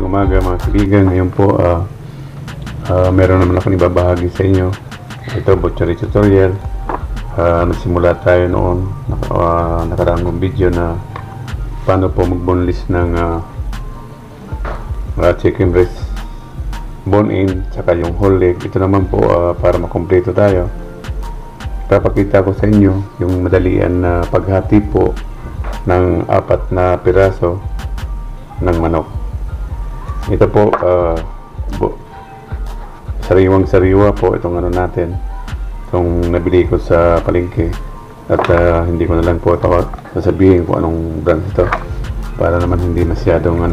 umaga mga kaibigan. Ngayon po meron naman akong ibabahagi sa inyo. Ito butchery tutorial. Nagsimula tayo noon nakaraang video na paano po mag-boneless ng chicken breast, bone in, saka yung whole leg. Ito naman po para makompleto tayo. Papakita ko sa inyo yung madalian na paghati po ng 4 na piraso ng manok. Ito po sariwang-sariwa po itong ano natin, itong nabili ko sa palengke, at hindi ko na lang po sasabihin kung anong brand ito para naman hindi masyadong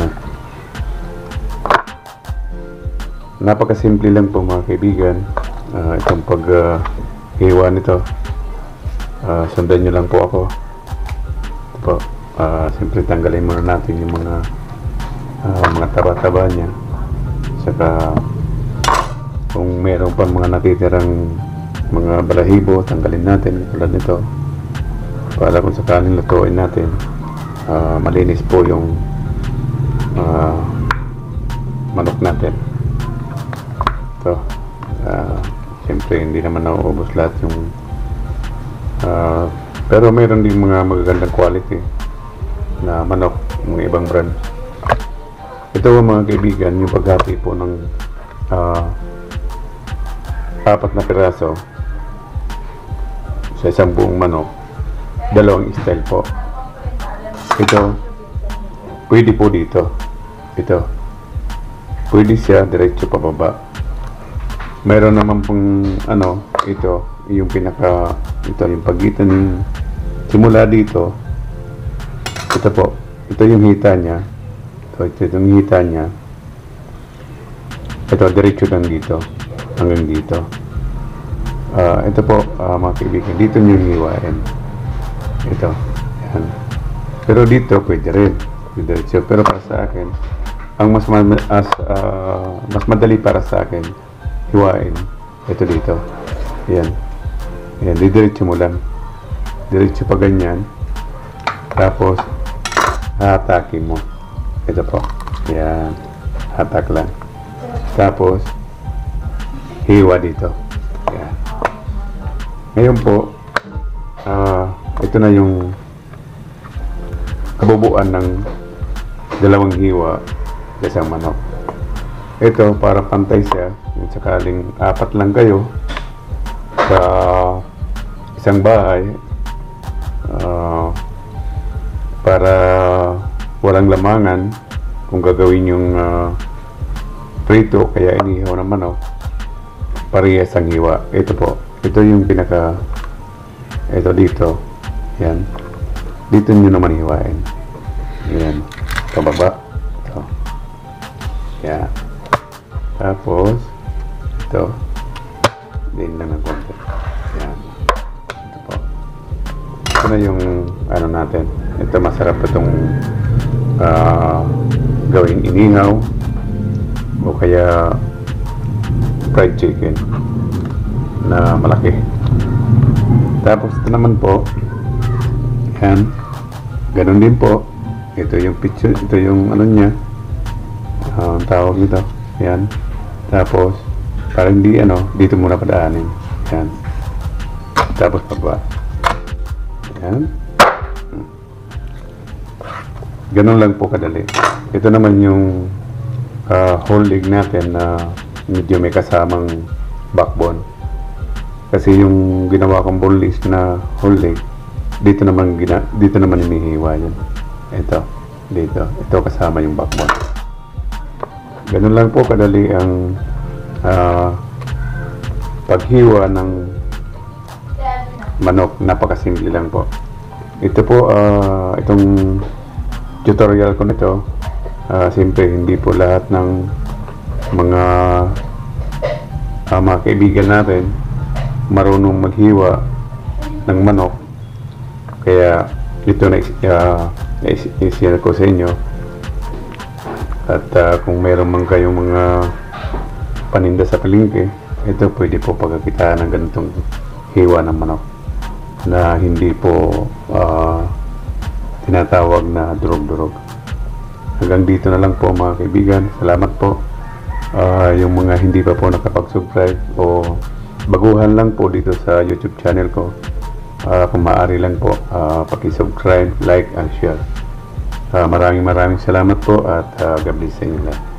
napakasimple lang po mga kaibigan. Itong paghiwa nito, sundan nyo lang po ako. Ito po, simple tanggalin muna natin yung mga taba-taba niya, saka kung meron pa mga natitirang mga balahibo, tanggalin natin tulad nito, para kung sakaling lutuin natin malinis po yung manok natin. Ito, siyempre hindi naman nauubos lahat yung pero meron din mga magagandang quality na manok, mga ibang brand. Ito mga kaibigan, yung paghati po ng 4 na piraso sa isang buong manok, dalawang style po. Ito, pwede po dito. Ito, pwede siya diretso pababa. Mayroon naman pong ito, yung ito yung pagitan ng simula dito. Ito po, ito yung hita niya. Ito yung hita niya. Ito, diretso lang dito hanggang dito. Ito po mga kaibigan, dito nyo hiwain. Ito, yan. Pero dito pwede rin diretso, pero para sa akin ang mas madali para sa akin hiwain ito dito. Yan, didiretso mo lang, diretso pa ganyan, tapos hatakin mo. Ito po, yan, hatak lang, tapos hiwa dito. Yan. Ngayon po, ito na yung kabubuan ng dalawang hiwa sa isang manok. Ito para pantay siya, kung sakaling 4 lang kayo sa isang bahay, para walang lamangan kung gagawin yung prito, kaya inihaw ng manok, parehas ang hiwa. Ito po, ito yung ito dito, yan, dito nyo naman hiwain, yan, pababa, ito, yan, tapos ito din lang ng konti, yan, ito po. Ito na yung natin. Ito masarap itong gawing inihaw o kaya fried chicken na malaki. Tapos ito naman po, yan, ganun din po. Ito yung picture, ito yung niya, ang tawag nito, yan. Tapos parang dito muna padaanin, yan, tapos pababa, yan. Ganun lang po kadali. Ito naman yung whole leg natin na medyo may kasamang backbone. Kasi yung ginawa kong boneless na whole leg, dito naman inihiwa yan. Ito, dito. Ito kasama yung backbone. Ganun lang po kadali ang paghiwa ng manok. Napakasimple lang po. Ito po, itong tutorial ko nito, siyempre hindi po lahat ng mga kaibigan natin marunong maghiwa ng manok, kaya ito na i-share ko sa inyo. At kung meron man kayong mga paninda sa palengke, ito pwede po pagkakitaan ng ganitong hiwa ng manok na hindi po tinatawag na durog-durog. Hanggang dito na lang po mga kaibigan. Salamat po. Yung mga hindi pa po nakapag-subscribe o baguhan lang po dito sa YouTube channel ko, kung maaari lang po, paki-subscribe, like, and share. Maraming salamat po at God bless sa inyo lahat.